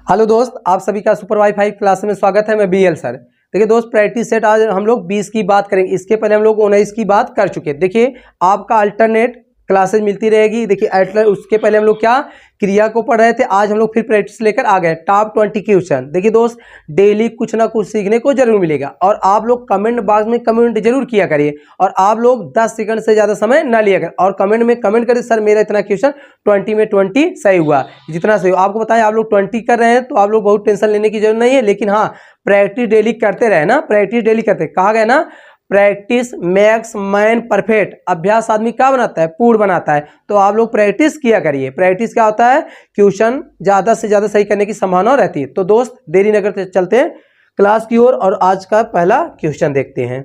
Hello दोस्त, आप सभी का सुपर वाईफाई क्लास में स्वागत है। मैं बीएल सर। देखिए दोस्त, प्रैक्टिस सेट आज हम लोग 20 की बात करेंगे। इसके पहले हम लोग 19 की बात कर चुके हैं। देखिए आपका अल्टरनेट क्लासेज मिलती रहेगी। देखिए उसके पहले हम लोग क्या क्रिया को पढ़ रहे थे, आज हम लोग फिर प्रैक्टिस लेकर आ गए। Top 20 question. देखिए दोस्त, डेली कुछ ना कुछ सीखने को जरूर मिलेगा और आप लोग कमेंट बॉक्स में कमेंट जरूर किया करिए और आप लोग 10 सेकंड से ज़्यादा समय ना लिया करें और कमेंट में कमेंट करिए सर मेरा इतना क्वेश्चन 20 में 20 सही हुआ। जितना सही हो आपको बताएं, आप लोग 20 कर रहे हैं तो आप लोग बहुत टेंशन लेने की जरूरत नहीं है, लेकिन हाँ प्रैक्टिस डेली करते रहे ना। प्रैक्टिस डेली करते, कहा गया ना प्रैक्टिस मेक्स मैन परफेक्ट। अभ्यास आदमी क्या बनाता है, पूर्ण बनाता है। तो आप लोग प्रैक्टिस किया करिए। प्रैक्टिस क्या होता है, क्वेश्चन ज्यादा से ज्यादा सही करने की संभावना रहती है। तो दोस्त देरी न करते चलते हैं क्लास की ओर और आज का पहला क्वेश्चन देखते हैं।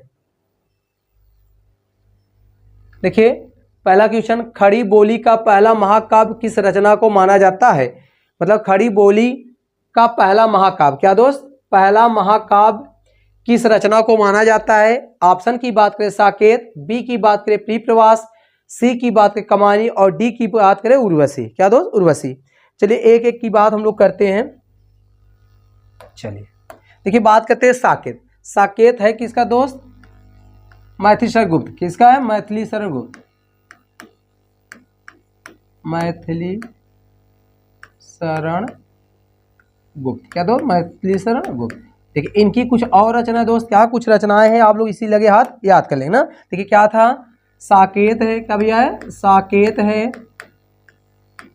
देखिए पहला क्वेश्चन, खड़ी बोली का पहला महाकाव्य किस रचना को माना जाता है। मतलब खड़ी बोली का पहला महाकाव्य, क्या दोस्त, पहला महाकाव्य किस रचना को माना जाता है। ऑप्शन की बात करें साकेत, बी की बात करें प्रीप्रवास, सी की बात करें कमानी और डी की बात करें उर्वशी। क्या दोस्त, उर्वशी। चलिए एक एक की बात हम लोग करते हैं। चलिए देखिए बात करते हैं साकेत। साकेत है किसका दोस्त, मैथिली शरण गुप्त। किसका है, मैथिली शरण गुप्त। मैथिली शरण गुप्त। क्या दोस्त, मैथिली शरण गुप्त। देखिए इनकी कुछ और रचना दोस्त, क्या कुछ रचनाएं हैं, आप लोग इसी लगे हाथ याद कर लेंगे ना। देखिए क्या था, साकेत है, क्या भैया है, साकेत है,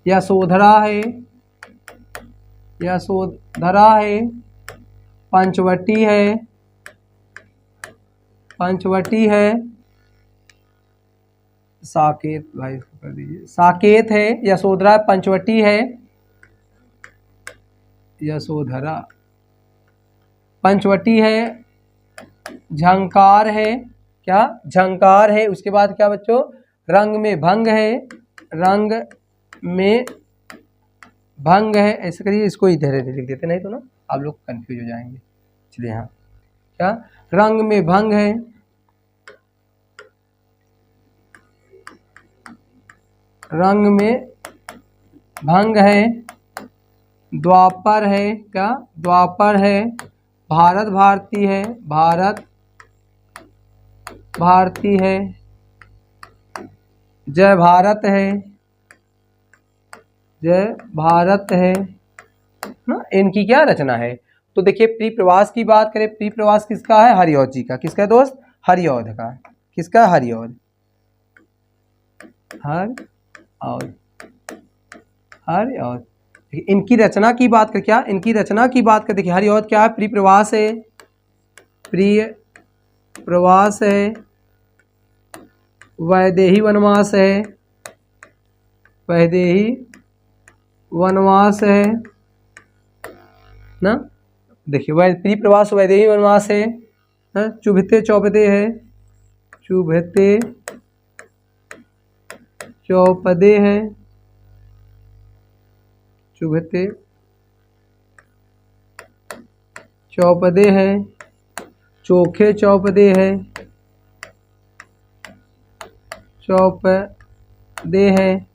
यशोधरा है, यशोधरा है, पंचवटी है, पंचवटी है, साकेत भाई कर दीजिए, साकेत है, यशोधरा, पंचवटी है, यशोधरा, पंचवटी है, झंकार है, क्या झंकार है। उसके बाद क्या बच्चों, रंग में भंग है, रंग में भंग है। ऐसे करिए, इसको इधर लिख देते, नहीं तो ना आप लोग कंफ्यूज हो जाएंगे। चलिए हाँ, क्या रंग में भंग है, रंग में भंग है, द्वापर है, क्या द्वापर है, भारत भारती है, भारत भारती है, जय भारत है, जय भारत है ना। इनकी क्या रचना है। तो देखिए प्रीप्रवास की बात करें, प्रीप्रवास किसका है, हरिऔध जी का। किसका है दोस्त, हरिऔध का। किसका, हरिऔध, हरिऔध, हरिऔध। इनकी रचना की बात कर, क्या इनकी रचना की बात कर। देखिए हरिऔध क्या है, प्रीप्रवास है, प्रिय प्रवास है, वैदेही वनवास है, वैदेही वनवास है ना। देखिए प्रीप्रवास, वैदेही वनवास है, चुभते चौपदे है, चुभते चौपदे है, चुभते चौपदे है, चोखे चौपदे है, चौपदे है,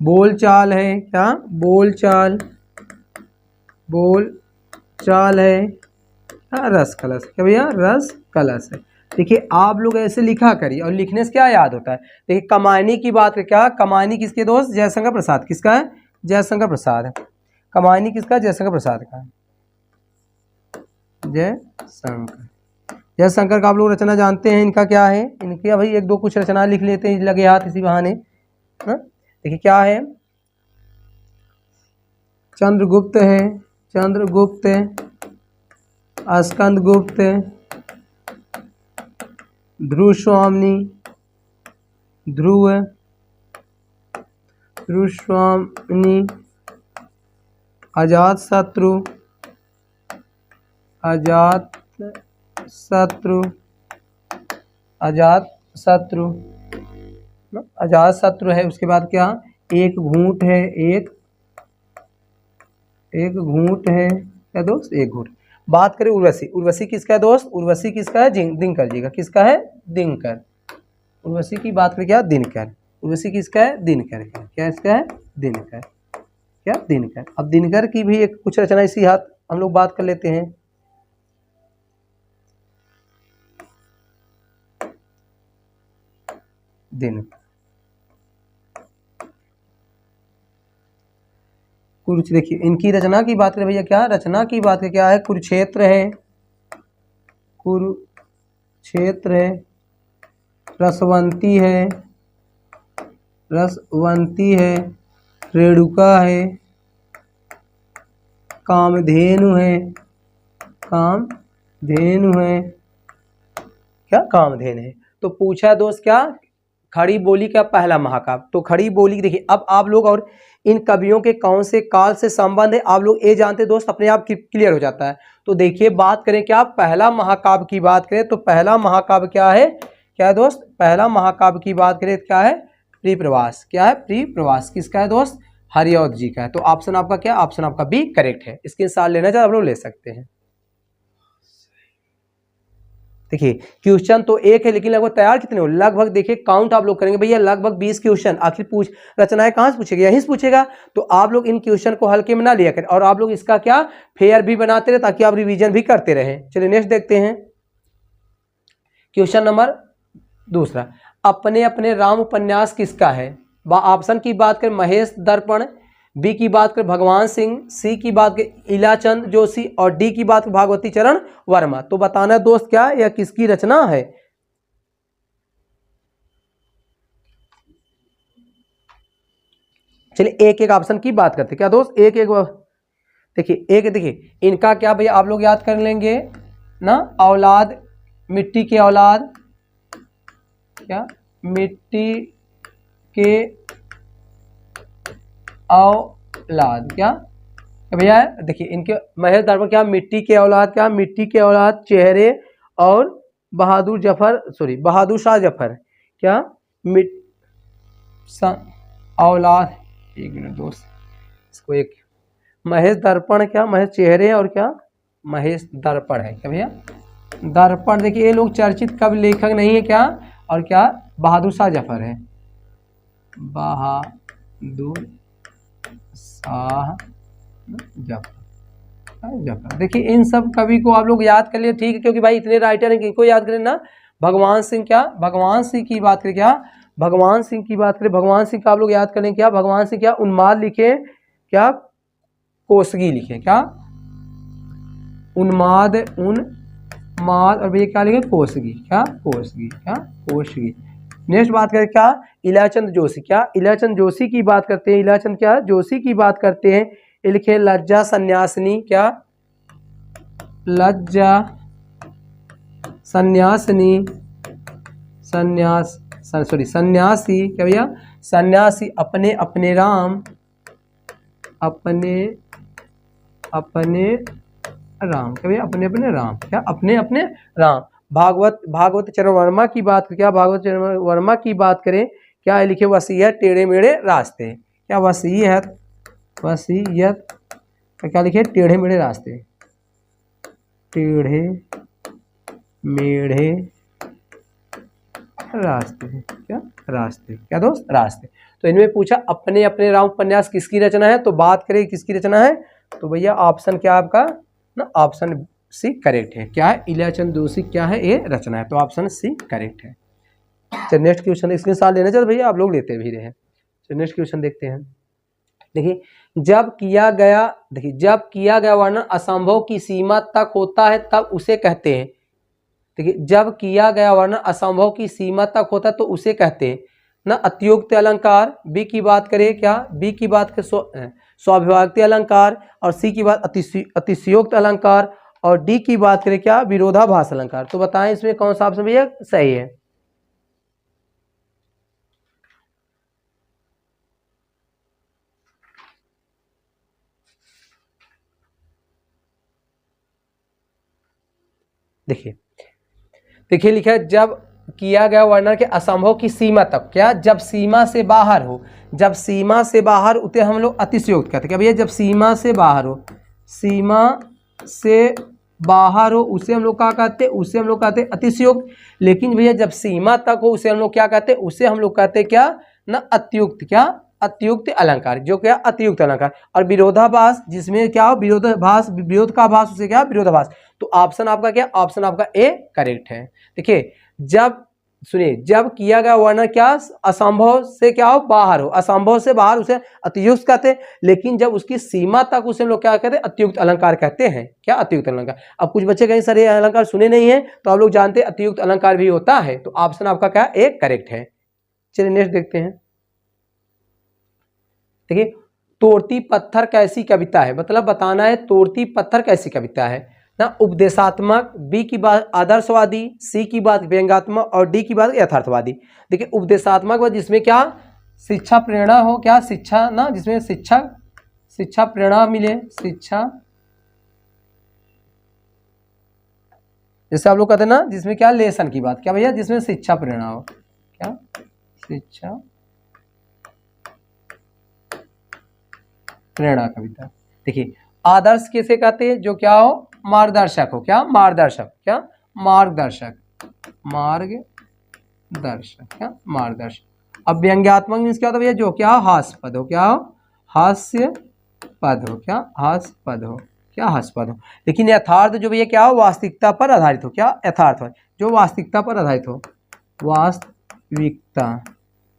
बोल चाल है, क्या बोल चाल, बोल चाल है, रस कलश। क्या भैया, रस कलश है। देखिए आप लोग ऐसे लिखा करिए और लिखने से क्या याद होता है। देखिए कमानी की बात है, क्या कमानी किसके दोस्त, जयशंकर प्रसाद। किसका है, जयशंकर प्रसाद है। कमानी किसका, जयशंकर प्रसाद का। जयशंकर, जयशंकर का आप लोग रचना जानते हैं, इनका क्या है, इनके भाई एक दो कुछ रचना लिख लेते हैं लगे हाथ इसी बहाने। देखिए क्या है, चंद्रगुप्त है, चंद्रगुप्त, स्कंद गुप्त, ध्रुव स्वामिनी, ध्रुव स्वामिनी, अजात शत्रु, अजात शत्रु, अजात शत्रु, अजात शत्रु है। उसके बाद क्या, एक घूंट है, एक घूंट है, क्या दोस्त, एक घूंट। बात करें उर्वशी, उर्वशी किसका है दोस्त, उर्वशी किसका है, दिनकर जी का। किसका है, दिनकर। उर्वशी की बात करें क्या, दिनकर। उर्वशी किसका है, दिनकर का। क्या इसका है, दिनकर। क्या, दिनकर। अब दिनकर की भी एक कुछ रचना इसी हाथ हम लोग बात कर लेते हैं। दिन कुरुक्ष, देखिए इनकी रचना की बात करें भैया, क्या रचना की बात करें, क्या है, कुरुक्षेत्र है, कुरुक्षेत्र है, रसवंती है, रसवंती है, रेणुका है, कामधेनु है, कामधेनु है, क्या, कामधेनु है। तो पूछा दोस्त क्या, खड़ी बोली का पहला महाकाव्य। तो खड़ी बोली, देखिए अब आप लोग और इन कवियों के कौन से काल से संबंध है आप लोग ये जानते दोस्त, अपने आप क्लियर हो जाता है। तो देखिए बात करें क्या, पहला महाकाव्य की बात करें तो पहला महाकाव्य क्या है, क्या है दोस्त, पहला महाकाव्य की बात करें क्या है, प्रियप्रवास। क्या है, प्रियप्रवास किसका है दोस्त, हरिऔध जी का है। तो ऑप्शन आपका क्या, ऑप्शन आपका बी करेक्ट है। इसके साथ लेना चाहे आप लोग ले सकते हैं। देखिए क्वेश्चन तो एक है लेकिन लगभग तैयार कितने हो, लगभग देखिए काउंट आप लोग करेंगे भैया, लगभग 20 क्वेश्चन। आखिर रचनाएं कहाँ से पूछेगा, यहीं से पूछेगा। तो आप लोग इन क्वेश्चन को हल्के में ना लिया करें और आप लोग इसका क्या, फेयर भी बनाते रहे ताकि आप रिवीजन भी करते रहें। चलिए नेक्स्ट देखते हैं क्वेश्चन नंबर दूसरा, अपने अपने राम उपन्यास किसका है। ऑप्शन की बात करें महेश दर्पण, बी की बात करें भगवान सिंह, सी की बात करें इलाचंद जोशी और डी की बात भागवती चरण वर्मा। तो बताना दोस्त क्या यह किसकी रचना है। चलिए एक एक ऑप्शन की बात करते क्या दोस्त, एक एक देखिए इनका क्या भैया आप लोग याद कर लेंगे ना, औलाद, मिट्टी के औलाद, क्या, मिट्टी के औलाद, क्या भैया, देखिए इनके महेश दर्पण क्या, मिट्टी के औलाद, क्या, मिट्टी के औलाद, चेहरे और बहादुर शाह जफर, क्या, औलाद, एक मिनट दोस्त, इसको एक, महेश दर्पण क्या, महेश चेहरे और क्या, महेश दर्पण है क्या भैया, दर्पण। देखिए ये लोग चर्चित कवि लेखक नहीं है क्या, और क्या, बहादुर शाह जफर है, बहादुर शाह जफर। देखिए इन सब कवि को आप लोग याद कर लिए, ठीक है, क्योंकि भाई इतने राइटर हैं, किनको याद करें ना, भगवान सिंह, क्या, भगवान सिंह की बात करें, क्या, भगवान सिंह की बात करें, भगवान सिंह का आप लोग याद करें, क्या, भगवान सिंह क्या, उन्माद लिखे, क्या, कोसगी लिखे, क्या, उन्माद और भैया क्या लिखे, कोसगी, क्या, कोसगी। नेक्स्ट बात करें क्या, इलाचंद जोशी, क्या, इलाचंद जोशी की बात करते हैं, इलाचंद क्या, जोशी की बात करते हैं, ये लिखे लज्जा सन्यासिनी, क्या, लज्जा सन्यासिनी, सन्यासी, क्या भैया, सन्यासी, अपने अपने राम, अपने राम, क्या भैया, अपने अपने राम, क्या, अपने अपने राम। भागवत चरण वर्मा की बात, क्या, भागवत चरण वर्मा की बात करें, क्या लिखे, वसीयत टेढ़े मेढ़े रास्ते, क्या, वसीयत क्या लिखे, टेढ़े मेढ़े रास्ते, टेढ़े मेढ़े रास्ते, क्या, रास्ते, क्या दोस्त, रास्ते। तो इनमें पूछा अपने अपने राम उपन्यास किसकी रचना है, तो बात करें किसकी रचना है, तो भैया ऑप्शन क्या आपका ना, ऑप्शन सी करेक्ट है, क्या है, इलाचंद जोशी क्या है, ये रचना है, तो ऑप्शन सी करेक्ट है। चलिए नेक्स्ट क्वेश्चन, इसके साथ लेना चाहिए भैया, आप लोग लेते भी रहे। चलिए नेक्स्ट क्वेश्चन देखते हैं। देखिए जब किया गया वर्णन असंभव की सीमा तक होता है तब उसे कहते हैं। देखिए जब किया गया वर्णन असंभव की सीमा तक होता है तो उसे कहते हैं ना अतियोक्त अलंकार, बी की बात करें, क्या, बी की बात करें स्वाभिव्यक्ति अलंकार, और सी की बात अतिशयोक्त अलंकार, और डी की बात करें, क्या, विरोधाभास अलंकार। तो बताएं इसमें कौन सा ऑप्शन भैया सही है। देखिए लिखा है जब किया गया वर्णन के असंभव की सीमा तक, क्या, जब सीमा से बाहर हो, जब सीमा से बाहर उसे हम लोग अतिशयोक्त कहते हैं। क्या भैया, जब सीमा से बाहर हो, सीमा से बाहर हो उसे हम लोग क्या कहते हैं, उसे हम लोग कहते हैं अतिशयोक्त। लेकिन भैया जब सीमा तक हो उसे हम लोग क्या कहते हैं, उसे हम लोग कहते हैं क्या ना, अत्युक्त, क्या, अतियुक्त अलंकार, जो क्या अतियुक्त अलंकार। और विरोधाभास जिसमें क्या हो, विरोधाभास, विरोध का भास, उसे क्या विरोधाभास। तो ऑप्शन आपका क्या, ऑप्शन आपका ए करेक्ट है। देखिए जब सुनिए, जब किया गया वर्णन क्या असंभव से क्या हो, बाहर हो, असंभव से बाहर उसे अतियुक्त कहते हैं, लेकिन जब उसकी सीमा तक उसे हम लोग क्या कहते हैं, अतियुक्त अलंकार कहते हैं। क्या अतियुक्त अलंकार। अब कुछ बच्चे कहीं सर ये अलंकार सुने नहीं है, तो आप लोग जानते हैं अतियुक्त अलंकार भी होता है। तो ऑप्शन आपका क्या ए करेक्ट है। चलिए नेक्स्ट देखते हैं। देखिए तोड़ती पत्थर कैसी कविता है, मतलब बताना है तोड़ती पत्थर कैसी कविता है ना। उपदेशात्मक, बी की बात आदर्शवादी, सी की बात व्यंग्यात्मक और डी की बात यथार्थवादी। देखिए उपदेशात्मक जिसमें क्या शिक्षा प्रेरणा हो, क्या शिक्षा ना, जिसमें शिक्षा प्रेरणा मिले, शिक्षा जैसे आप लोग कहते हैं ना, जिसमें क्या लेसन की बात, क्या भैया जिसमें शिक्षा प्रेरणा हो, क्या शिक्षा प्रेरणा कविता। देखिए आदर्श किसे कहते हैं, जो क्या हो मार्गदर्शक हो, क्या मार्गदर्शक, क्या मार्गदर्शक, मार्गदर्शक, क्या मार्गदर्शक। अब व्यंग्यात्मक मीन्स क्या होता है भैया, जो क्या हास्यपद हो, क्या हो हास्यपद हो, क्या हास्यपद हो, क्या हास्यपद हो। लेकिन यथार्थ जो भैया क्या हो वास्तविकता पर आधारित हो, क्या यथार्थ हो जो वास्तविकता पर आधारित हो,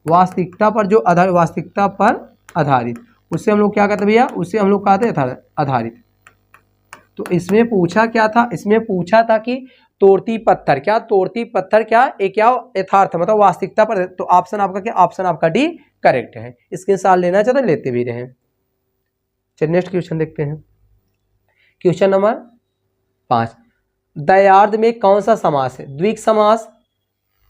वास्तविकता पर जो आधारित, वास्तविकता पर आधारित, उससे हम लोग क्या कहते हैं भैया, उससे हम लोग कहते हैं आधारित। तो इसमें पूछा क्या था, इसमें पूछा था कि तोड़ती पत्थर, क्या तोड़ती पत्थर क्या एक क्या यथार्थ मतलब वास्तविकता पर। तो ऑप्शन आपका क्या, ऑप्शन आपका डी करेक्ट है। इसके साथ लेना चाहते लेते भी रहे। चलिए नेक्स्ट क्वेश्चन देखते हैं। क्वेश्चन नंबर 5, दयार्ध में कौन सा समास है, द्विग समास,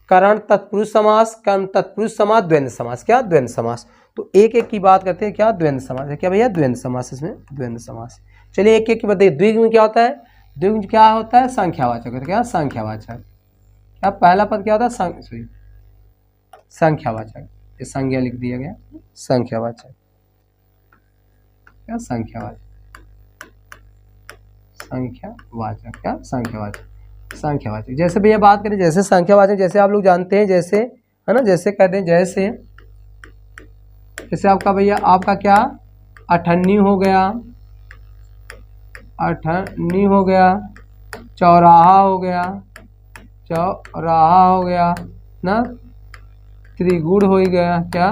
करण तत्पुरुष समास, कर्म तत्पुरुष समास, द्वंद्व समास, क्या द्वंद्व समास। तो एक एक की बात करते हैं, क्या द्वंद्व समास है, क्या भैया द्वंद्व समास, इसमें द्वंद्व समास। चलिए एक एक की बताइए। द्विग में क्या होता है, द्विग में क्या होता है संख्यावाचक, क्या संख्यावाचक। क्या पहला पद क्या होता है संख्यावाचक, ये संज्ञा लिख दिया गया, संख्यावाचक, क्या संख्यावाचक, संख्यावाचक, क्या संख्यावाचक, संख्यावाचक। जैसे भैया बात करें, जैसे संख्यावाचक जैसे आप लोग जानते हैं, जैसे है ना, जैसे कहते हैं जैसे आपका भैया आपका क्या अठन्नी हो गया, अठन्नी हो गया, चौराहा हो गया, चौराहा हो गया ना, त्रिगुण हो गया, क्या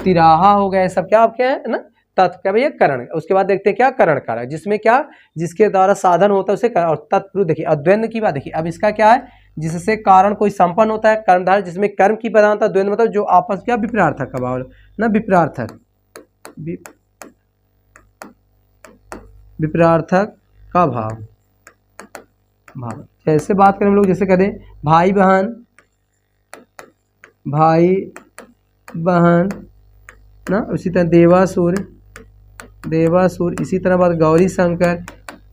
तिराहा हो गया, सब क्या आपके है ना तत्व, क्या भैया करण। उसके बाद देखते हैं क्या करण कारक, जिसमें क्या जिसके द्वारा साधन होता है उसे करण। और तत्पुरुष देखिए, अद्वैन्द की बात देखिए। अब इसका क्या है, जिससे कारण कोई संपन्न होता है, कर्मधारय जिसमें कर्म की प्रधानता, द्वैन्द मतलब जो आपस क्या विपरीतार्थक का भाव ना, विपरीतार्थक, विपरीतार्थक का भाव। जैसे बात करें हम लोग, जैसे कहते हैं भाई बहन, भाई बहन ना, उसी तरह देवासुर, देवासुर, इसी तरह बात गौरी शंकर,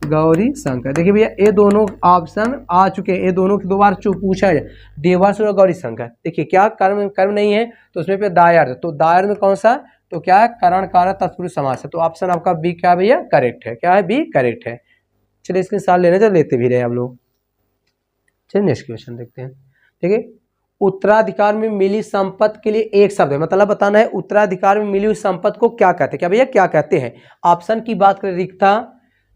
गौरी शंकर। देखिए भैया ये दोनों ऑप्शन आ चुके हैं, ये दोनों की 2 बार पूछा है, देवासुर और गौरी शंकर। देखिए क्या कर्म कर्म नहीं है, तो उसमें पे दायर्थ, तो दायर्थ में कौन सा, तो क्या है करण कारक तत्पुरुष समास है। तो ऑप्शन आपका बी क्या भैया करेक्ट है, क्या है बी करेक्ट है। चलिए इसके साथ लेने तो लेते भी रहे हम लोग। चलिए नेक्स्ट क्वेश्चन देखते हैं। देखिए उत्तराधिकार में मिली संपत्ति के लिए एक शब्द है, मतलब बताना है उत्तराधिकार में मिली हुई संपत्ति को क्या कहते हैं, क्या भैया क्या कहते हैं। ऑप्शन की बात करें रिक्ता,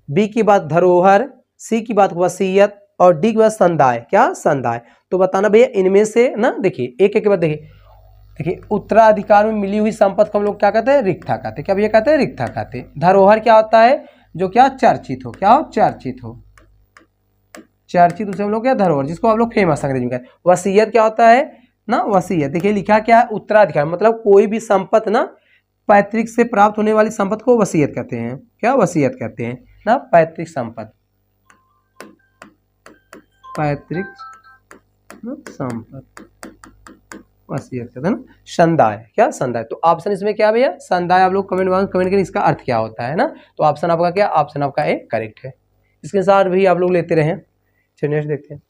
बी की बात धरोहर, सी की बात वसीयत और डी की बात संदाय, क्या संदाय। तो बताना भैया इनमें से ना, देखिए एक एक बात देखिए उत्तराधिकार में मिली हुई संपत्ति को हम लोग क्या कहते हैं रिक्ता कहते हैं, क्या भैया कहते हैं रिक्ता कहते हैं। धरोहर क्या होता है, जो क्या चर्चित हो, क्या हो चर्चित हो, चर्चित उसे हम लोग क्या धरोहर, जिसको आप लोग फेमस अंग्रेजी में कहते हैं। वसीयत क्या होता है ना, वसीयत देखिए लिखा क्या है उत्तराधिकार, मतलब कोई भी संपत्ति ना पैतृक से प्राप्त होने वाली संपत्ति को वसीयत कहते हैं, क्या वसीयत कहते हैं ना, पैतृक संपत्ति, पैतृक संपत्ति वसीयत कहते हैं ना। संदाय, क्या संदाय। तो ऑप्शन इसमें क्या भैया संदाय, आप लोग कमेंट करें इसका अर्थ क्या होता है ना। तो ऑप्शन आपका क्या, ऑप्शन आपका ए करेक्ट है। इसके साथ भी आप लोग लेते रहे। चलिए नेक्स्ट देखते हैं।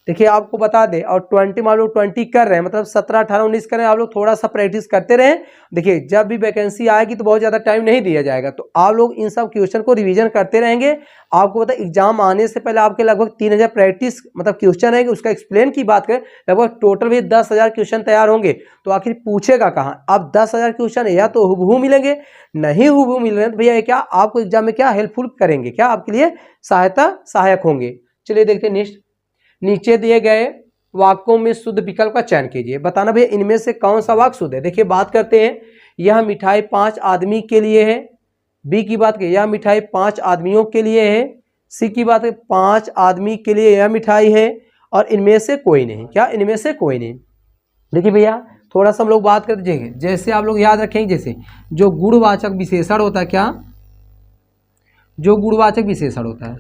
देखिए आपको बता दें, और 20 में आप लोग 20 कर रहे हैं, मतलब 17, 18, 19 कर रहे हैं, आप लोग थोड़ा सा प्रैक्टिस करते रहें। देखिए जब भी वैकेंसी आएगी तो बहुत ज़्यादा टाइम नहीं दिया जाएगा, तो आप लोग इन सब क्वेश्चन को रिवीजन करते रहेंगे। आपको पता है एग्जाम आने से पहले आपके लगभग 3000 प्रैक्टिस मतलब क्वेश्चन है, उसका एक्सप्लेन की बात करें लगभग टोटल भी 10,000 क्वेश्चन तैयार होंगे। तो आखिर पूछेगा कहाँ? अब 10,000 क्वेश्चन या तो हुबहू मिलेंगे, नहीं हुबहू मिल रहे हैं तो भैया क्या आपको एग्जाम में क्या हेल्पफुल करेंगे, क्या आपके लिए सहायक होंगे। चलिए देखते हैं नेक्स्ट। नीचे दिए गए वाक्यों में शुद्ध विकल्प का चयन कीजिए। बताना भैया इनमें से कौन सा वाक्य शुद्ध है। देखिए बात करते हैं, यह मिठाई 5 आदमी के लिए है। बी की बात करें, यह मिठाई 5 आदमियों के लिए है। सी की बात करें, 5 आदमी के लिए यह मिठाई है। और इनमें से कोई नहीं, क्या इनमें से कोई नहीं। देखिए भैया थोड़ा सा हम लोग बात करते हैं, जैसे आप लोग याद रखेंगे, जैसे जो गुणवाचक विशेषण होता है, क्या जो गुणवाचक विशेषण होता है,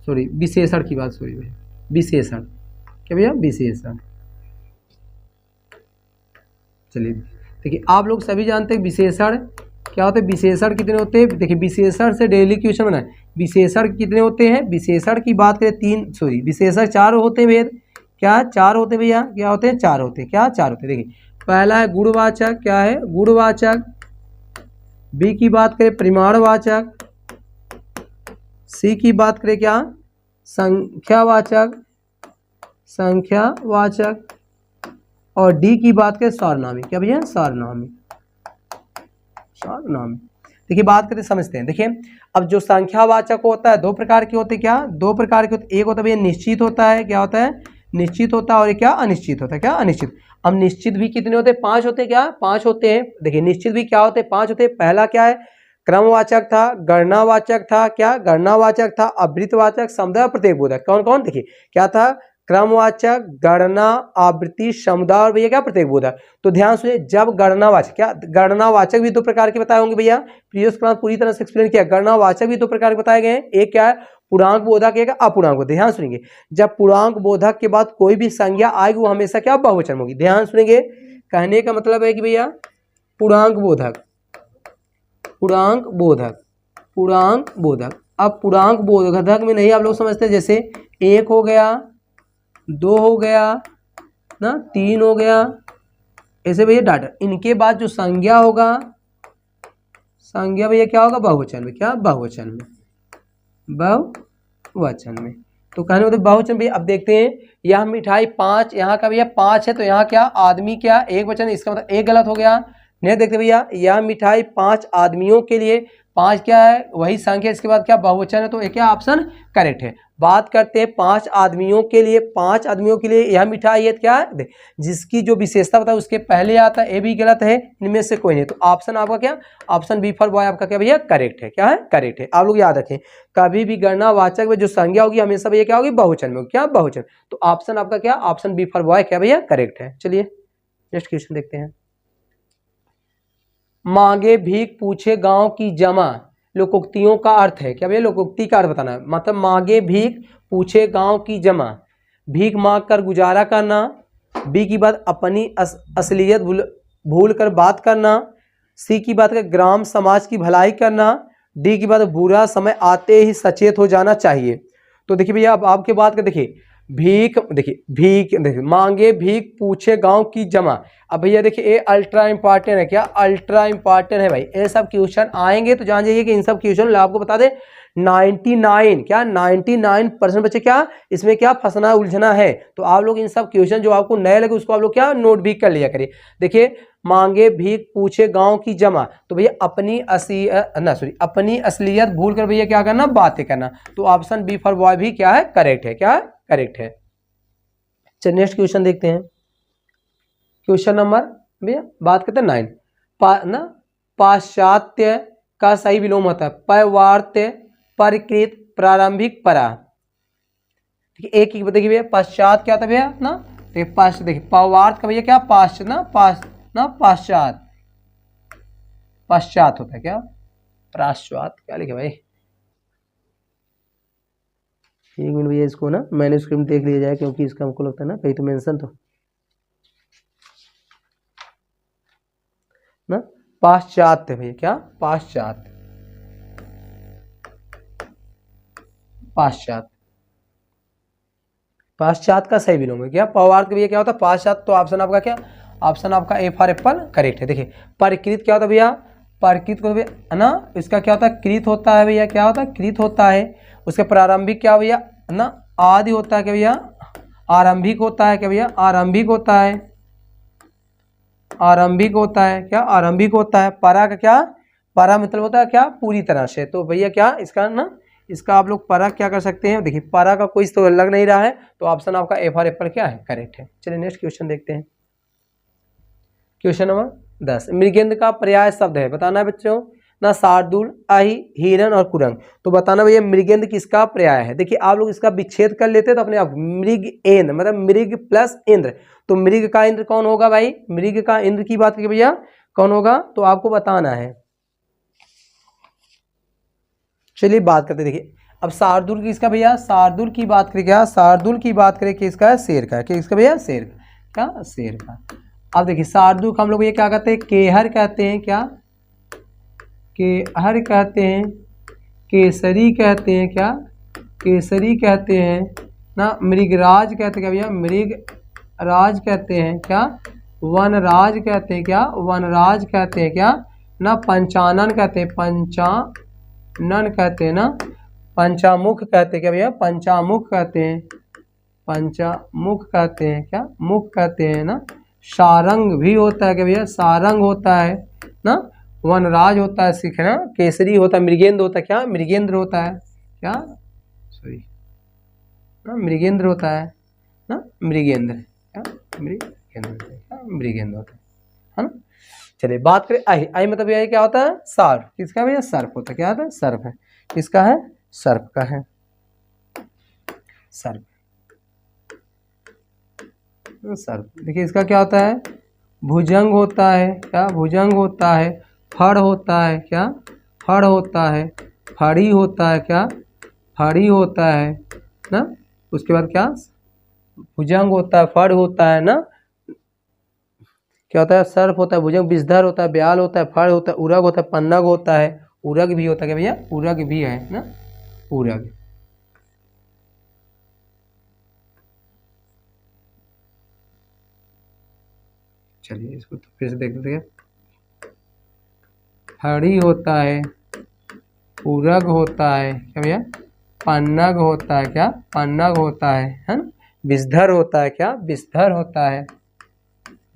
सॉरी विशेषण की बात, सॉरी भैया विशेषण, क्या भैया विशेषण। चलिए देखिए आप लोग सभी जानते हैं विशेषण क्या होते हैं, विशेषण कितने होते हैं। देखिए विशेषण से डेली क्वेश्चन बना है, विशेषण कितने होते हैं। विशेषण की बात करें विशेषण 4 होते हैं भेद, क्या 4 होते हैं भैया, क्या होते हैं 4 होते हैं, क्या 4 होते हैं। देखिए पहला है गुणवाचक, क्या है गुणवाचक। बी की बात करें परिमाणवाचक। सी की बात करें क्या संख्यावाचक, और डी की बात करें सार्वनामिक, क्या भैया सार्वनामिक। देखिए बात करते समझते हैं। देखिए अब जो संख्यावाचक होता है 2 प्रकार के होते हैं, क्या 2 प्रकार के होते हैं। एक होता है भैया निश्चित होता है, क्या होता है निश्चित होता है, और क्या अनिश्चित होता है, क्या अनिश्चित। अब निश्चित भी कितने होते हैं, 5 होते हैं, क्या 5 होते हैं। देखिए निश्चित भी क्या होते हैं, 5 होते हैं। पहला क्या है क्रमवाचक था, गणनावाचक था, क्या गणनावाचक था, आवृत्तिवाचक, समुदाय, प्रत्येकबोधक। कौन कौन, देखिए क्या था क्रमवाचक, गणना, आवृत्ति, समुदाय, और भैया क्या प्रत्येकबोधक। तो ध्यान सुनिए, जब गणनावाचक, क्या गणनावाचक भी 2 प्रकार के बताए होंगे भैया, प्रीवियस क्लास पूरी तरह से एक्सप्लेन किया। गणनावाचक भी 2 प्रकार के बताए गए हैं, एक क्या है पूर्णांक बोधक, एक अपूर्णांक बोधक। ध्यान सुनेंगे, जब पूर्णांक बोधक के बाद कोई भी संज्ञा आएगी वो हमेशा क्या बहुवचन होगी। ध्यान सुनेंगे, कहने का मतलब है कि भैया पूर्णांक बोधक, पूर्णांक बोधक। अब पूर्णांक बोधक में नहीं आप लोग समझते, जैसे 1 हो गया, 2 हो गया ना, 3 हो गया, ऐसे भैया डाटा। इनके बाद जो संज्ञा होगा, संज्ञा भैया क्या होगा बहुवचन में, क्या बहुवचन में, बहुवचन में। तो कहने मतलब बहुवचन भैया। अब देखते हैं, यह मिठाई 5, यहाँ का भैया 5 है, तो यहाँ क्या आदमी, क्या एक वचन, इसका मतलब एक गलत हो गया। नहीं देखते भैया, यह मिठाई 5 आदमियों के लिए, 5 क्या है वही संख्या, इसके बाद क्या बहुवचन है, तो क्या ऑप्शन करेक्ट है। बात करते हैं 5 आदमियों के लिए, 5 आदमियों के लिए यह मिठाई है, क्या है जिसकी जो विशेषता बताओ उसके पहले आता है, ये भी गलत है, इनमें से कोई नहीं। तो ऑप्शन आपका क्या, ऑप्शन बी फॉर बॉय आपका क्या भैया करेक्ट है, क्या है करेक्ट है। आप लोग याद रखें, कभी भी गणनावाचक में जो संज्ञा होगी हमेशा भैया क्या होगी बहुवचन में, क्या बहुवचन। तो ऑप्शन आपका क्या, ऑप्शन बी फॉर बॉय क्या भैया करेक्ट है। चलिए नेक्स्ट क्वेश्चन देखते हैं। मांगे भीख पूछे गांव की जमा लोकोक्तियों का अर्थ है, क्या भैया लोकोक्ति का अर्थ बताना है। मतलब मांगे भीख पूछे गांव की जमा, भीख मांग कर गुजारा करना। बी की बात अपनी असलियत भूल कर बात करना। सी की बात कर ग्राम समाज की भलाई करना। डी की बात बुरा समय आते ही सचेत हो जाना चाहिए। तो देखिए भैया अब आपके बात कर, देखिए भीख, देखिए मांगे भीख पूछे गांव की जमा। अब भैया देखिए ये अल्ट्रा इंपॉर्टेंट है, क्या अल्ट्रा इंपॉर्टेंट है भाई। ये सब क्वेश्चन आएंगे तो जान जाइए कि इन सब क्वेश्चन आपको बता दे 99% बच्चे क्या इसमें क्या फंसना उलझना है। तो आप लोग इन सब क्वेश्चन जो आपको नए लगे उसको आप लोग क्या नोट भी कर लिया करिए। देखिए मांगे भीख पूछे गांव की जमा, तो भैया अपनी असलियत भूल कर भैया क्या करना बातें करना। तो ऑप्शन बी फॉर बॉय भी क्या है करेक्ट है, क्या है करेक्ट है। चलिए नेक्स्ट क्वेश्चन देखते हैं। क्वेश्चन नंबर भैया बात करते हैं 9 पाश्चात्य का सही विलोम होता है पैवार्त्य, परिकृत, प्रारंभिक, परा। एक ही देखिए भैया पश्चात क्या था भैया ना, देखिए पवार्थ का भैया क्या पश्चात होता है, क्या पाश्चात क्या लिखे भाई। एक मिनट भैया इसको ना मैन्युस्क्रिप्ट देख लिया जाए, क्योंकि इसका हमको लगता है ना कहीं तो मेंशन तो ना पाश्चात्य भैया, क्या पाश्चात पाश्चात्य का सही विलोम है क्या, पवार्थ का भैया क्या होता है पाश्चात्य, तो ऑप्शन आपका क्या, ऑप्शन आपका ए फॉर एप्पल करेक्ट है। देखिए परिकृत क्या होता है भैया, परिकृत को भैया है ना, इसका क्या होता है कृत होता है भैया, क्या होता है कृत होता है। उसके प्रारंभिक क्या भैया है ना, आदि होता है क्या भैया, आरंभिक होता है क्या भैया, आरंभिक होता है, आरंभिक होता है क्या, आरंभिक होता है। परा का क्या, परा मतलब होता है क्या पूरी तरह से, तो भैया क्या इसका ना, इसका आप लोग परा क्या कर सकते हैं, देखिए परा का कोई तो लग नहीं रहा है, तो ऑप्शन आपका ए फॉर एप्पल क्या है करेक्ट है। चलिए नेक्स्ट क्वेश्चन देखते हैं। क्वेश्चन नंबर 10, मृगेंद्र का पर्याय शब्द है, बताना है बच्चों ना, शार्दूल, अहि, हिरण और कुरंग। तो बताना भैया मृगेंद्र किसका पर्याय है। देखिए आप लोग इसका विच्छेद कर लेते तो अपने आप मृग एंद्र मतलब मृग प्लस इंद्र, तो मृग का इंद्र कौन होगा भाई, मृग का इंद्र की बात करिए भैया कौन होगा, तो आपको बताना है। चलिए बात करते देखिए अब शार्दूल किसका भैया, शार्दूल की बात करें क्या, शार्दूल की बात करें किसका है, शेर का, किसका भैया शेर का, क्या शेर का। अब देखिए शार्दूल को हम लोग ये क्या कहते हैं, केहर कहते हैं, क्या केहर कहते हैं, केसरी कहते हैं, क्या केसरी कहते हैं ना, मृगराज कहते हैं क्या भैया, मृगराज कहते हैं, क्या वनराज कहते हैं, क्या वनराज कहते हैं, क्या ना पंचानन कहते हैं, पंचानन कहते हैं ना, पंचामुख कहते हैं क्या भैया, पंचामुख कहते हैं, पंचामुख कहते हैं, क्या मुख कहते हैं ना, सारंग भी होता है क्या भैया, सारंग होता है ना, वनराज होता है सिख ना, केसरी होता है, मृगेंद्र होता है, क्या मृगेंद्र होता है, क्या सॉरी ना मृगेंद्र होता है ना, मृगेंद्र क्या मृगेंद्र, मृगेंद्र होता है ना। चलिए बात करें आई, आई मतलब यह क्या होता है सर्प, किसका भैया सर्प होता है, क्या होता है सर्प है, किसका है सर्प का है, सर्प सर्प। देखिए इसका क्या होता है भुजंग होता है, क्या भुजंग होता है, फड़ होता है, क्या फड़ होता है, फड़ी होता है, क्या फड़ी होता है ना, उसके बाद क्या भुजंग होता है, फड़ होता है ना, क्या होता है सर्प होता है, भुजंग, विषधर होता है, ब्याल होता है, फड़ होता है, उरग होता है, पन्नग होता है, उरग भी होता है क्या भैया, उरग भी है ना, उरग। चलिए इसको तो फिर से देख लेते हैं, फड़ी होता है, उरग होता है क्या भैया, पन्नग होता है, क्या पन्नग होता है ना, विषधर होता है, क्या विषधर होता है,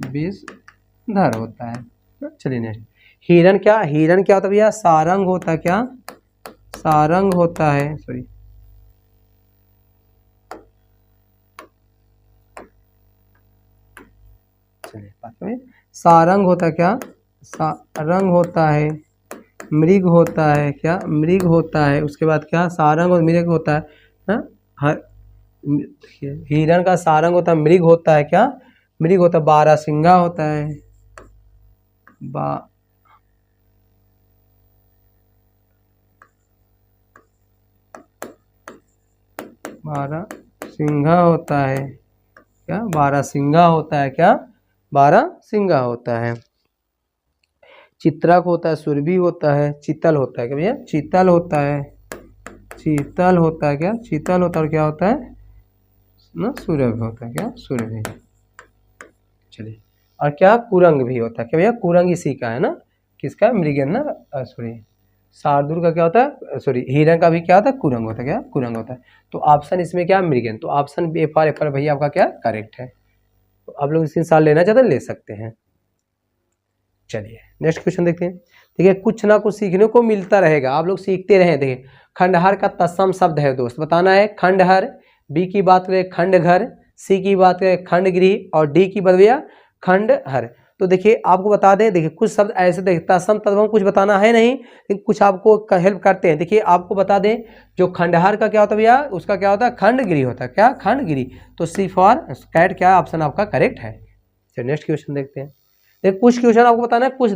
विषधर होता है। चलिए नेक्स्ट, हिरण क्या, हिरण क्या होता है भैया, सारंग होता है, क्या सारंग होता है, सॉरी चलिए बात करें, सारंग होता है, क्या सारंग होता है, मृग होता है, क्या मृग होता है, उसके बाद क्या सारंग और मृग होता है ना, हिरण का सारंग होता है, मृग होता है, क्या मृग होता है, बारहसिंगा होता है, बारहसिंगा होता है, क्या बारहसिंगा होता है, क्या बारहसिंगा होता है। चित्रक होता है, सुरभि होता है, चीतल होता है क्या भैया, चीतल होता है, चीतल होता है, क्या चीतल होता है, और क्या होता है ना सुरभि होता है, क्या सुरभि। चलिए और क्या कुरंग भी होता है क्या भैया, कुरंग इसी का है ना, किसका मृगेंद्र ना सॉरी शार्दूल का क्या होता है, सॉरी हिरण का भी क्या होता है कुरंग होता है, क्या कुरंग होता है। तो ऑप्शन इसमें क्या मृगेंद्र, तो ऑप्शन ए फॉर एप्पल भैया आपका क्या करेक्ट है। तो आप लोग इस साल लेना चाहते हैं ले सकते हैं। चलिए नेक्स्ट क्वेश्चन देखते हैं। देखिए कुछ ना कुछ सीखने को मिलता रहेगा, आप लोग सीखते रहें। देखिए खंडहर का तत्सम शब्द है दोस्त, बताना है खंडहर, बी की बात करें खंडघर, सी की बात करें खंडगृह और डी की बात भैया खंडहर। तो देखिए आपको बता दें, देखिए कुछ शब्द ऐसे देखिए तत्सम तत्सम कुछ बताना है नहीं, लेकिन कुछ आपको हेल्प करते हैं। देखिए आपको बता दें जो खंडहर का क्या होता है भैया, उसका क्या होता है खंडगृह होता है, क्या खंडगृह। तो सी फॉर कैट क्या ऑप्शन आपका करेक्ट है। चलिए नेक्स्ट क्वेश्चन देखते हैं। देखिए कुछ क्वेश्चन आपको बताना है, कुछ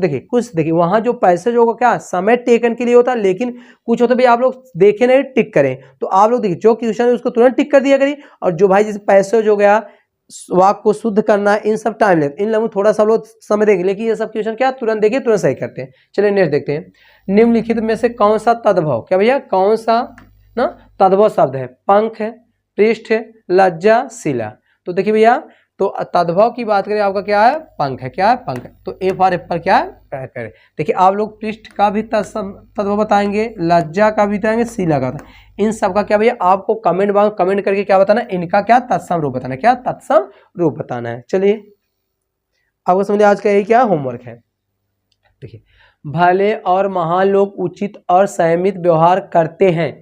देखिए वहाँ जो पैसेज होगा क्या समय टेकन के लिए होता है, लेकिन कुछ होता है भाई आप लोग देखे नहीं टिक करें। तो आप लोग देखिए जो क्वेश्चन है उसको तुरंत टिक कर दिया करिए, और जो भाई जैसे पैसेज हो गया वाक्य को शुद्ध करना इन सब टाइम लेते, इन लोग थोड़ा सा लोग समय देंगे, लेकिन ये सब क्वेश्चन क्या तुरंत देखिए तुरंत सही करते हैं। चलिए नेक्स्ट देखते हैं। निम्नलिखित में से कौन सा तद्भव क्या भैया, कौन सा ना तद्भव शब्द है, पंख है, पृष्ठ, लज्जा, शिला। तो देखिए भैया, तो तद्भव की बात करें आपका क्या है, पंख है, क्या है, पंख है। तो ए फॉर एप्पल क्या है, करें। देखिए आप लोग पृष्ठ का भी तद्भव बताएंगे, लज्जा का भी बताएंगे, शिला का बताएंगे। इन सब का क्या भैया आपको कमेंट करके क्या बताना, इनका क्या तत्सम रूप बताना, क्या तत्सम रूप बताना है। चलिए आपको समझ आज का यही क्या होमवर्क है। देखिए, भले और महान लोग उचित और संयमित व्यवहार करते हैं।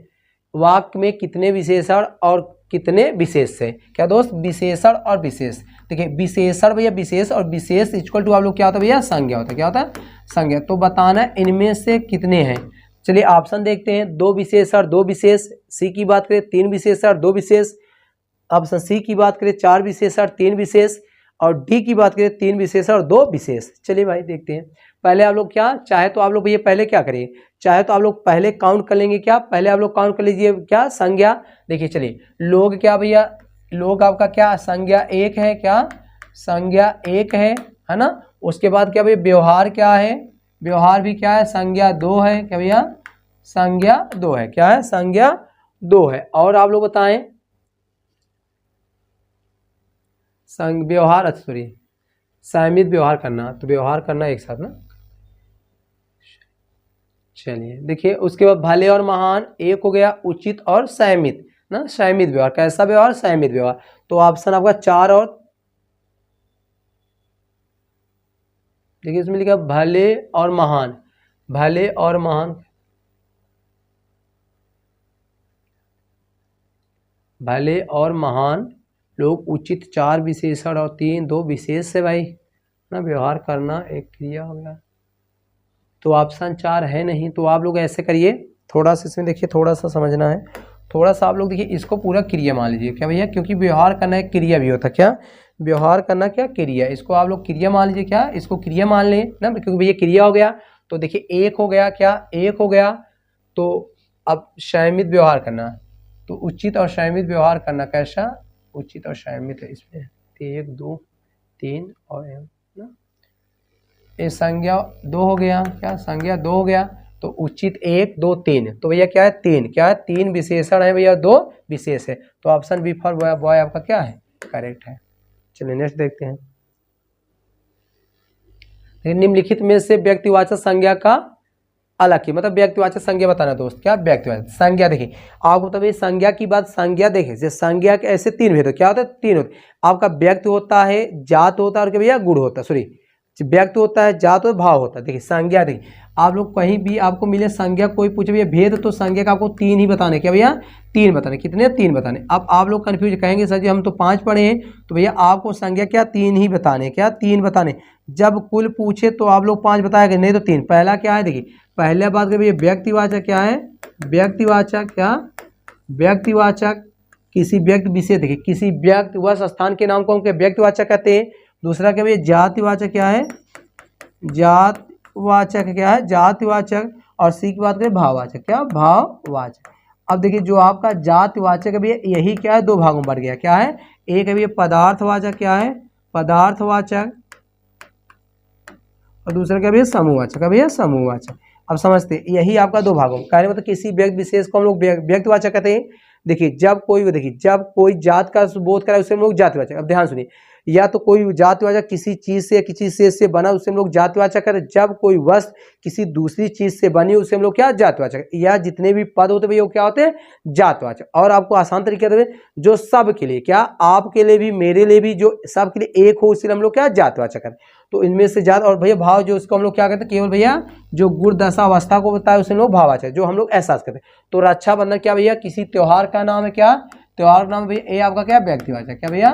वाक्य में कितने विशेषण और कितने विशेष है, क्या दोस्त, विशेषण और विशेष। देखिए विशेषण भैया विशेष, और विशेष इक्वल टू आप लोग क्या होता है भैया, संज्ञा होता है, क्या होता है, संज्ञा। तो बताना है इनमें से कितने हैं। चलिए ऑप्शन देखते हैं, 2 विशेषण 2 विशेष, सी की बात करें 3 विशेषण 2 विशेष, ऑप्शन सी की बात करें 4 विशेषण 3 विशेष, और डी की बात करें 3 विशेषण और 2 विशेष। चलिए भाई देखते हैं। पहले आप लोग क्या चाहे तो आप लोग भैया पहले क्या करिए, चाहे तो आप लोग पहले काउंट कर लेंगे, क्या पहले आप लोग काउंट कर लीजिए क्या, संज्ञा। देखिए चलिए लोग क्या भैया, लोग आपका क्या संज्ञा 1 है, क्या संज्ञा 1 है ना। उसके बाद क्या भैया व्यवहार क्या है, व्यवहार भी क्या है, संज्ञा 2 है, क्या भैया संज्ञा 2 है, क्या है, संज्ञा 2 है। और आप लोग बताएं व्यवहार, सॉरी संयमित व्यवहार करना, तो व्यवहार करना एक साथ ना। चलिए देखिए उसके बाद भले और महान एक हो गया, उचित और संयमित ना, संयमित व्यवहार, कैसा व्यवहार, संयमित व्यवहार। तो ऑप्शन आपका 4 और देखिए इसमें लिखा भले और महान, भले और महान, भले और महान लोग उचित 4 विशेषण और 2 विशेष से भाई ना, व्यवहार करना एक क्रिया हो गया। तो ऑप्शन 4 है नहीं। तो आप लोग ऐसे करिए, थोड़ा सा इसमें देखिए, थोड़ा सा समझना है, थोड़ा सा आप लोग देखिए इसको पूरा क्रिया मान लीजिए, क्या भैया, क्योंकि व्यवहार करना एक क्रिया भी होता है, क्या व्यवहार करना क्या क्रिया, इसको आप लोग क्रिया मान लीजिए, क्या इसको क्रिया मान लें ना, क्योंकि भैया क्रिया हो गया। तो देखिए 1 हो गया, क्या 1 हो गया। तो अब संयमित व्यवहार करना, तो उचित और संयमित व्यवहार करना, कैसा उचित और संयमित है इसमें 1 2 3 और ना, ये संज्ञा 2 हो गया, क्या संज्ञा 2 हो गया। तो उचित 1 2 3, तो भैया क्या है 3, क्या है 3 विशेषण है भैया, 2 विशेष है। तो ऑप्शन बी फॉर बॉय आपका क्या है, करेक्ट है। चलिए नेक्स्ट देखते हैं। निम्नलिखित में से व्यक्तिवाचक संज्ञा का अलग की, मतलब व्यक्तिवाचक संज्ञा बताना दोस्त, क्या व्यक्तिवाचक संज्ञा। देखिए आपको तभी संज्ञा की बात, संज्ञा देखिए जैसे संज्ञा के ऐसे 3 भेद, क्या होता है 3 होते, आपका व्यक्ति होता है, जात होता है, और क्या भैया गुण होता है, सॉरी व्यक्ति होता है, जात और भाव होता है। देखिए संज्ञा, देखिए आप लोग कहीं भी आपको मिले संज्ञा, कोई पूछे भैया भेद, तो संज्ञा का आपको 3 ही बताने, क्या भैया 3 बताने, कितने 3 बताने। अब आप लोग कन्फ्यूज कहेंगे सर जी हम तो 5 पढ़े हैं, तो भैया आपको संज्ञा क्या 3 ही बताने, क्या 3 बताने। जब कुल पूछे तो आप लोग 5 बताएंगे, नहीं तो 3। पहला क्या है, देखिए पहले बात करें भैया व्यक्तिवाचक, क्या है व्यक्तिवाचक, क्या व्यक्तिवाचक किसी व्यक्ति विशेष, देखिए किसी व्यक्ति व स्थान के नाम को हम क्या व्यक्तिवाचक कहते हैं। दूसरा क्या भैया जातिवाचक, क्या है जातवाचक, क्या है जातिवाचक। और सी की बात करें भाववाचक, क्या भाववाचक। अब देखिए जो आपका जातिवाचक है भैया यही क्या है 2 भागों में बढ़ गया, क्या है एक है भैया पदार्थवाचक, क्या है पदार्थवाचक, और दूसरा क्या भैया समूहवाचक है, भैया समूहवाचक। अब समझते हैं यही आपका 2 भागों में, कहने मतलब किसी व्यक्ति विशेष को हम लोग व्यक्तिवाचक कहते हैं। देखिए जब कोई जात का बोध कराए उसे हम लोग जातिवाचक। अब ध्यान सुनिए, या तो कोई जातिवाचक किसी चीज से किसी चीज से बना उसे हम लोग जातिवाचक करें, जब कोई वस्तु किसी दूसरी चीज से बनी उसे हम लोग क्या जातिवाचक, या जितने भी पद होते हैं वो क्या होते हैं जातिवाचक। और आपको आसान तरीके से जो सब के लिए, क्या आपके लिए भी मेरे लिए भी, जो सब के लिए एक हो उसे हम लोग क्या जातिवाचक करें। तो इनमें से जात और भैया भाव, जो उसको हम लोग क्या कहते हैं केवल भैया जो गुण दशा अवस्था को बताया उसे हम लोग भाववाचक, जो हम लोग एहसास करते हैं। तो रक्षाबंधन क्या भैया किसी त्योहार का नाम है, क्या त्योहार का नाम भैया ये आपका क्या व्यक्तिवाचक, क्या भैया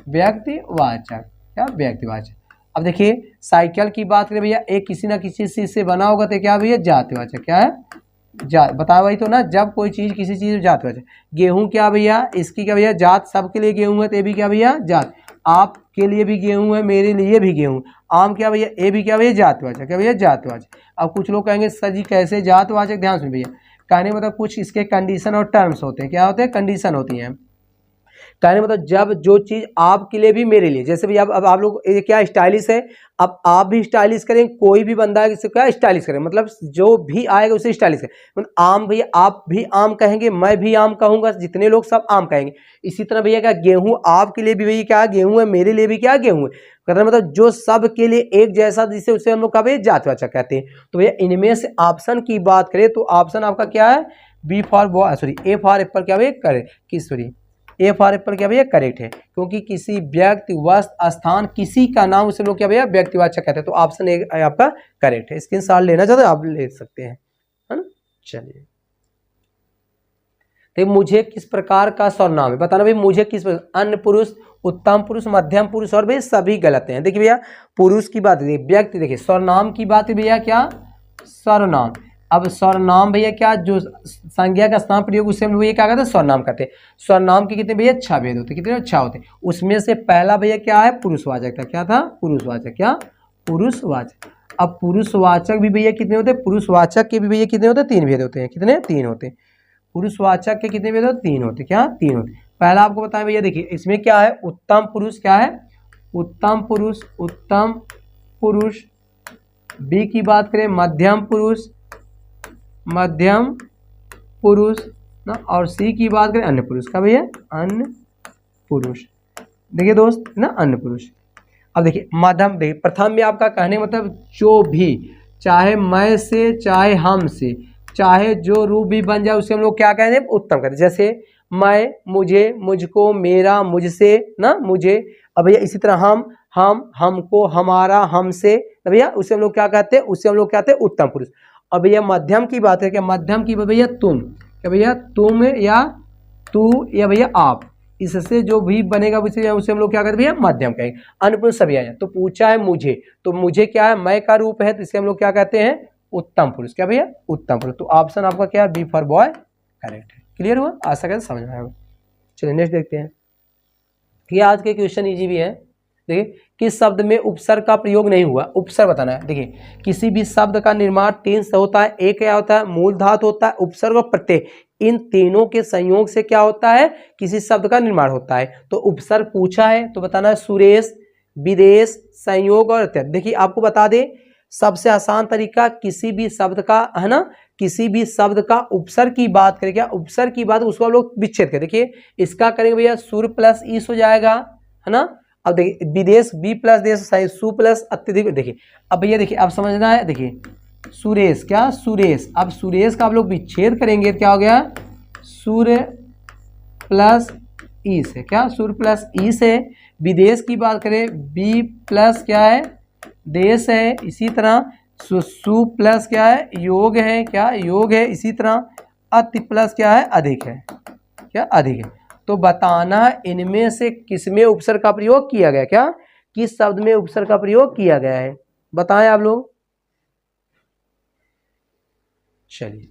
व्यक्तिवाचक, क्या व्यक्तिवाचक। अब देखिए साइकिल की बात करें भैया एक किसी ना किसी चीज से बना होगा तो क्या भैया जातिवाचक, क्या है जात, बताया वही तो ना, जब कोई चीज किसी चीज जातिवाचक। गेहूं क्या भैया इसकी क्या भैया जात, सबके लिए गेहूं है तो ये भी क्या भैया जात, आपके लिए भी गेहूं है मेरे लिए भी गेहूं। आम क्या भैया ये भी क्या भैया जातिवाचक, क्या भैया जातिवाचक। अब कुछ लोग कहेंगे सर जी कैसे जातिवाचक, ध्यान सुन भैया कहने मतलब कुछ इसके कंडीशन और टर्म्स होते हैं, क्या होते हैं कंडीशन होती हैं। कहने मतलब जब जो चीज़ आपके लिए भी मेरे लिए, जैसे भैया अब आप लोग ये क्या स्टाइलिश है, अब आप भी स्टाइलिश करें, कोई भी बंदा है किसी क्या स्टाइलिश करें, मतलब जो भी आएगा उसे स्टाइलिश करें। मतलब आम भैया आप भी आम कहेंगे, मैं भी आम कहूँगा, जितने लोग सब आम कहेंगे। इसी तरह भैया क्या गेहूँ आपके लिए भी भैया क्या गेहूँ है, मेरे लिए भी क्या गेहूँ है। कहते हैं मतलब जो सब के लिए एक जैसा, जिसे उसे हम लोग का भैया जातिवाचक कहते हैं। तो भैया इनमें से ऑप्शन की बात करें तो ऑप्शन आपका क्या है, B for boy, sorry A for apple क्या भैया करेक्ट, किस सॉरी ए फॉर एप्पल क्या भैया करेक्ट है, क्योंकि किसी व्यक्ति वस्तु स्थान किसी का नाम उसे लोग क्या भैया व्यक्तिवाचक कहते हैं। तो ऑप्शन ए आपका करेक्ट है। स्क्रीनशॉट लेना चाहते आप ले सकते हैं, है ना। चलिए तो मुझे किस प्रकार का सर्वनाम है, बताना भाई मुझे किस, अन्य पुरुष, उत्तम पुरुष, मध्यम पुरुष और भाई सभी गलत हैं। देखिए भैया पुरुष की बात, व्यक्ति, देखिए सर्वनाम की बात है भैया क्या सर्वनाम। अब सर्वनाम भैया क्या जो संज्ञा का स्थान प्रयोग उससे हम लोग ये क्या कहते हैं सर्वनाम कहते हैं। सर्वनाम के कितने भैया 6 भेद होते हैं, कितने 6 होते हैं। उसमें से पहला भैया क्या है पुरुषवाचक था, क्या था पुरुषवाचक, क्या पुरुषवाचक। अब पुरुषवाचक भी भैया कितने होते हैं, पुरुषवाचक के भी भैया कितने होते हैं 3 भेद होते हैं, कितने 3 होते हैं। पुरुषवाचक के कितने भेद होते 3 होते, क्या 3 होते। पहला आपको बताएं भैया, देखिए इसमें क्या है उत्तम पुरुष, क्या है उत्तम पुरुष, उत्तम पुरुष। बी की बात करें मध्यम पुरुष, मध्यम पुरुष ना, और सी की बात करें अन्य पुरुष का भैया अन्य पुरुष। देखिए दोस्त ना अन्य पुरुष। अब देखिए मध्यम, देखिए प्रथम में आपका कहने मतलब जो भी, चाहे मैं से चाहे हम से, चाहे जो रूप भी बन जाए उसे हम लोग क्या कहते हैं उत्तम कहते हैं। जैसे मैं, मुझे, मुझको, मेरा, मुझसे ना मुझे। अब भैया इसी तरह हम, हमको, हमारा, हमसे, तो भैया उसे हम लोग क्या कहते हैं, उसे हम लोग कहते हैं उत्तम पुरुष। अब भैया मध्यम की बात है, क्या मध्यम की भैया तुम, क्या भैया तुम या तू या भैया आप, इससे जो भी बनेगा उसे हम लोग क्या कहते हैं भैया मध्यम कहेंगे। अन्य पुरुष सभी आए। तो पूछा है मुझे, तो मुझे क्या है मैं का रूप है, तो इसे हम लोग क्या कहते हैं उत्तम पुरुष, क्या भैया उत्तम पुरुष। तो ऑप्शन आपका क्या है बी फॉर बॉय करेक्ट है। क्लियर हुआ, आशा करते समझ में आएगा। चलिए नेक्स्ट देखते हैं। ये आज के क्वेश्चन इजी भी है। देखिए किस शब्द में उपसर्ग का प्रयोग नहीं हुआ, उपसर्ग बताना है। देखिए किसी भी शब्द का निर्माण 3 से होता है, एक क्या होता है मूल धातु होता है, उपसर्ग और प्रत्यय, इन तीनों के संयोग से क्या होता है किसी शब्द का निर्माण होता है। तो उपसर्ग पूछा है तो बताना है सुरेश, विदेश, संयोग और अत्यंत। देखिए आपको बता दें सबसे आसान तरीका किसी भी शब्द का, है ना, किसी भी शब्द का उपसर्ग की बात करें, क्या उपसर्ग की बात उसको हम लोग विच्छेद करें। देखिए इसका करेंगे भैया सुर प्लस ईस हो जाएगा, है ना। अब देखिए विदेश बी प्लस देश सु प्लस अत्यधिक। देखिए अब भैया देखिए अब समझना है, देखिए सुरेश, क्या सुरेश, अब सुरेश का आप लोग विच्छेद करेंगे क्या हो गया सूर्य प्लस ईस है, क्या सूर्य प्लस ईस है। विदेश की बात करें बी प्लस क्या है देश है, इसी तरह सु प्लस क्या है योग है, क्या योग है। इसी तरह अति प्लस क्या है अधिक है, क्या अधिक है। तो बताना इनमें से किसमें उपसर्ग का प्रयोग किया गया, क्या किस शब्द में उपसर्ग का प्रयोग किया गया है बताएं आप लोग। चलिए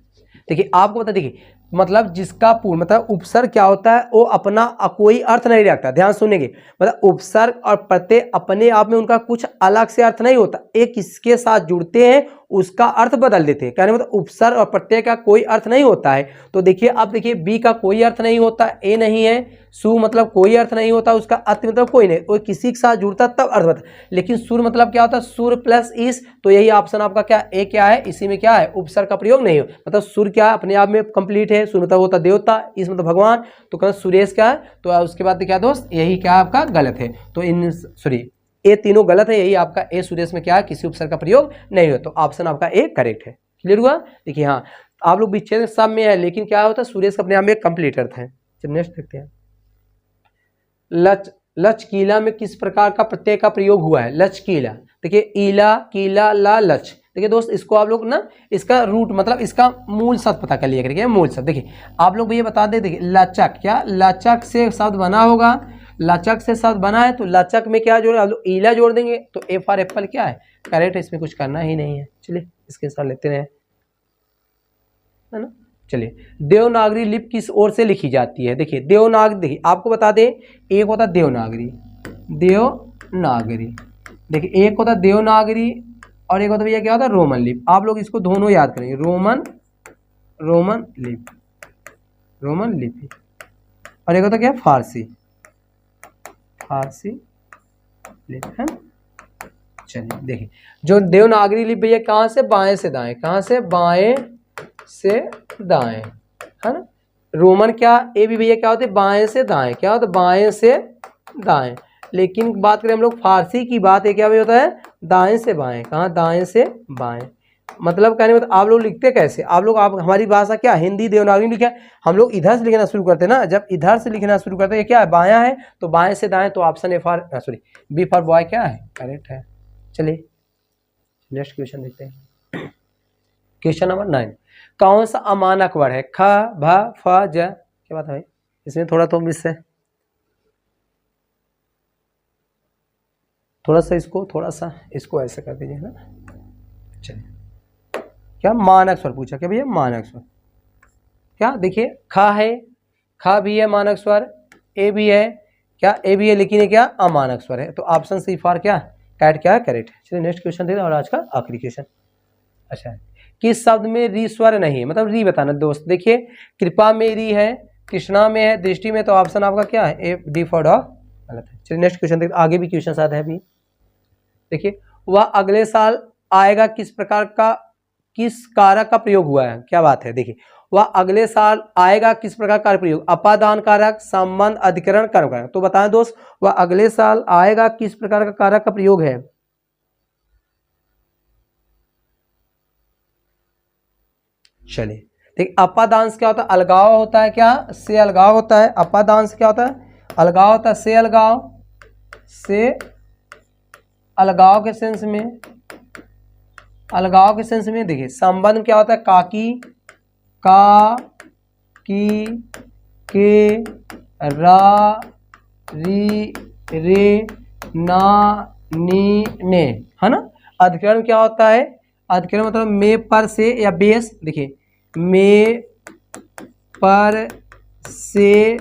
देखिए आपको बता, देखिए मतलब जिसका पूर्ण मतलब उपसर्ग क्या होता है वो अपना कोई अर्थ नहीं रखता, ध्यान सुनेंगे। मतलब उपसर्ग और प्रत्यय अपने आप में उनका कुछ अलग से अर्थ नहीं होता, एक किसके साथ जुड़ते हैं उसका अर्थ बदल देते हैं। कहने मतलब उपसर्ग और प्रत्यय का कोई अर्थ नहीं होता है। तो देखिए अब देखिए बी का कोई अर्थ नहीं होता, ए नहीं है, सु मतलब कोई अर्थ नहीं होता, उसका अर्थ मतलब कोई नहीं, वो किसी के साथ जुड़ता तब अर्थ बता। लेकिन सुर मतलब क्या होता है सुर प्लस ईस, तो यही ऑप्शन आपका क्या ए क्या है, इसी में क्या है उपसर्ग का प्रयोग नहीं हो। मतलब सुर क्या अपने आप में कंप्लीट है, सुर मतलब होता देवता, इस मतलब भगवान, तो कहना सुरेश क्या है। तो उसके बाद क्या दोस्त यही क्या आपका गलत है। तो इन सॉरी ये तीनों गलत है, यही आपका ए सुरेश में क्या है किसी उपसर्ग का प्रयोग नहीं हो। तो ऑप्शन आपका ए करेक्ट है। क्लियर हुआ। देखिए हाँ आप लोग विच्छेद सब में है, लेकिन क्या होता है सुरेश अपने आप में कंप्लीट अर्थ है। चलिए नेक्स्ट देखते हैं। लचकीला में किस प्रकार का प्रत्यय का प्रयोग हुआ है। लचकीला देखिए ईला कीला ला लच। देखिए दोस्त इसको आप लोग ना इसका रूट मतलब इसका मूल शब्द पता कर लिया करिए। मूल शब्द देखिए आप लोग ये बता दें, देखिए लचक, क्या लचक से शब्द बना होगा, लचक से शब्द बना है तो लचक में क्या जोड़े आप लोग ईला जोड़ देंगे, तो ए फॉर एप्पल क्या है करेक्ट है, इसमें कुछ करना ही नहीं है। चलिए इसके साथ लेते हैं, है ना। चलिए देवनागरी लिपि किस ओर से लिखी जाती है। देखिए देवनागरी, देखिए आपको बता दें एक होता देवनागरी, देवनागरी देखिए एक होता देवनागरी और एक होता भैया क्या होता है रोमन लिपि। आप लोग इसको दोनों याद करेंगे, रोमन लिपि, रोमन लिपि। और एक होता क्या, फारसी, फारसी लिपि है। चलिए देखिए, जो देवनागरी लिपि भैया कहाँ से बाएं से दाएं, कहाँ से बाएं से दाएं, है ना। रोमन क्या, ए भी भैया क्या होते हैं, बाएं से दाएं, क्या होता है, बाएं से दाएं। लेकिन बात करें हम लोग फारसी की बात है, क्या भी होता है, दाएं से बाएं, कहाँ, दाएं से बाएं। मतलब कहने मतलब आप लोग लिखते कैसे, आप लोग, आप हमारी भाषा क्या, हिंदी देवनागरी लिखा है, हम लोग इधर से लिखना शुरू करते हैं ना। जब इधर से लिखना शुरू करते हैं, ये क्या है, बायां है, तो बाएं से दाएं, तो option A for sorry B for boy क्या है, करेक्ट है। चलिए नेक्स्ट क्वेश्चन देखते हैं। क्वेश्चन नंबर 9, कौन सा अमानक वर्ड है, ख, भ, फ, ज, क्या बात है भाई, इसमें थोड़ा तो मिस है, थोड़ा सा इसको ऐसे कर दीजिए ना। चलिए, क्या मानक स्वर पूछा, क्या भैया, मानक स्वर, क्या देखिए, ख है, ख भी है मानक स्वर, ए भी है, क्या ए भी है, लेकिन ये क्या अमानक स्वर है, तो ऑप्शन सी फॉर क्या, कैट क्या है, करेक्ट है। चलिए नेक्स्ट क्वेश्चन देखते हैं, और आज का आखिरी क्वेश्चन। अच्छा, किस शब्द में री स्वर नहीं है, मतलब री बताना दोस्त। देखिए, कृपा में री है, कृष्णा में है, दृष्टि में, तो ऑप्शन आपका क्या है, ए, डी फॉर डॉग, गलत है। चलिए नेक्स्ट क्वेश्चन देखते, आगे भी क्वेश्चन साथ है अभी। देखिए, वह अगले साल आएगा किस प्रकार का, किस कारक का प्रयोग हुआ है, क्या बात है। देखिए, वह अगले साल आएगा किस प्रकार का प्रयोग, अपादान कारक, संबंध, अधिकरण, कर्म कारक। तो बताएं दोस्त, वह अगले साल आएगा किस प्रकार का कारक का प्रयोग है। चलिए देखिए, अपादांश क्या होता है, अलगाव होता है, क्या से अलगाव होता है, अपादांश क्या होता है, अलगाव होता है, से अलगाव, से अलगाव के सेंस में, अलगाव के सेंस में। देखिए, संबंध क्या होता है, काकी, का, की, के, रा, री, रे, ना, नी, ने, है ना। अधिकरण क्या होता है, अधिकरण मतलब में, पर, से या बेस। देखिए, में, पर, से,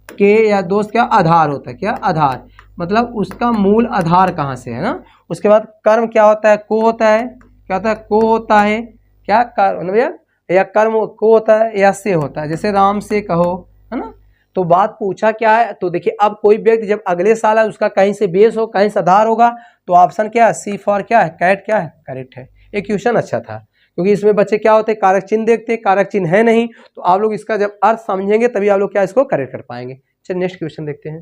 के या दोस्त क्या आधार होता है, क्या आधार, मतलब उसका मूल आधार कहाँ से है ना। उसके बाद कर्म क्या होता है, को होता है, क्या होता है, को होता है, क्या कर्म या कर्म को होता है या से होता है, जैसे राम से कहो, है ना। तो बात पूछा क्या है, तो देखिए, अब कोई व्यक्ति जब अगले साल है, उसका कहीं से बेस हो, कहीं से आधार होगा, तो ऑप्शन क्या है, सी फॉर क्या है, कैट क्या है, करेक्ट है। ये क्वेश्चन अच्छा था, क्योंकि इसमें बच्चे क्या होते हैं, कारक चिन्ह देखते हैं, कारक चिन्ह है नहीं, तो आप लोग इसका जब अर्थ समझेंगे तभी आप लोग क्या इसको करेक्ट कर पाएंगे। चलिए नेक्स्ट क्वेश्चन देखते हैं।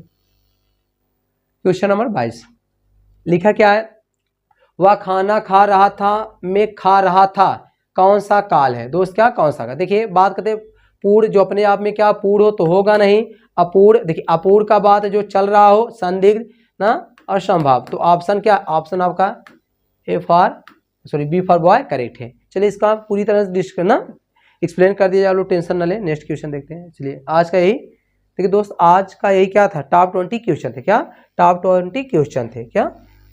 क्वेश्चन नंबर 22, लिखा क्या है, वह खाना खा रहा था, मैं खा रहा था, कौन सा काल है दोस्त, क्या कौन सा काल। देखिए, बात करते पूर्ण जो अपने आप में क्या पूर्ण हो तो होगा नहीं, अपूर्ण, देखिए अपूर्ण का बात है जो चल रहा हो, संदिग्ध ना, और संभाव, तो ऑप्शन क्या, ऑप्शन आपका A for sorry B for boy correct है। चलिए, इसका पूरी तरह से डिस्कस ना एक्सप्लेन कर दिया, आप लोग टेंशन ना ले। नेक्स्ट क्वेश्चन देखते हैं। चलिए, आज का यही देखिए दोस्त, आज का यही क्या था, टॉप 20 क्वेश्चन थे, क्या टॉप 20 क्वेश्चन थे, क्या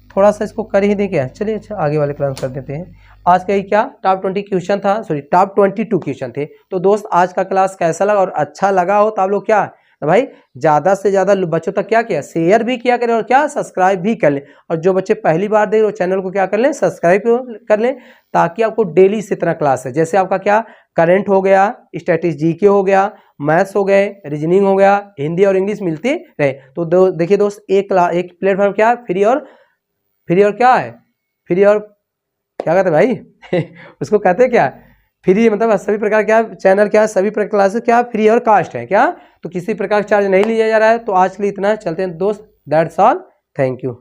थोड़ा सा इसको कर ही दे क्या। चलिए अच्छा, आगे वाले क्लास कर देते हैं। आज का ये क्या टॉप 20 क्वेश्चन था, सॉरी टॉप 22 क्वेश्चन थे। तो दोस्त, आज का क्लास कैसा लगा और अच्छा लगा हो तो आप लोग क्या तो भाई ज़्यादा से ज़्यादा बच्चों तक क्या किया, शेयर भी किया करें और क्या सब्सक्राइब भी कर लें। और जो बच्चे पहली बार देख रहे हो चैनल को क्या कर लें, सब्सक्राइब कर लें, ताकि आपको डेली इस तरह क्लास है, जैसे आपका क्या करंट हो गया, स्टैटिस्टिक्स जीके हो गया, मैथ्स हो गए, रीजनिंग हो गया, हिंदी और इंग्लिश मिलती रहे। तो देखिए दोस्त, एक प्लेटफॉर्म क्या फ्री और क्या है, फ्री और क्या कहते हैं भाई उसको कहते हैं क्या, फ्री मतलब सभी प्रकार क्या चैनल क्या सभी प्रकार क्लासेस क्या फ्री और कास्ट है क्या, तो किसी प्रकार चार्ज नहीं लिया जा रहा है। तो आज के लिए इतना, चलते हैं दोस्त, दैट्स ऑल, थैंक यू।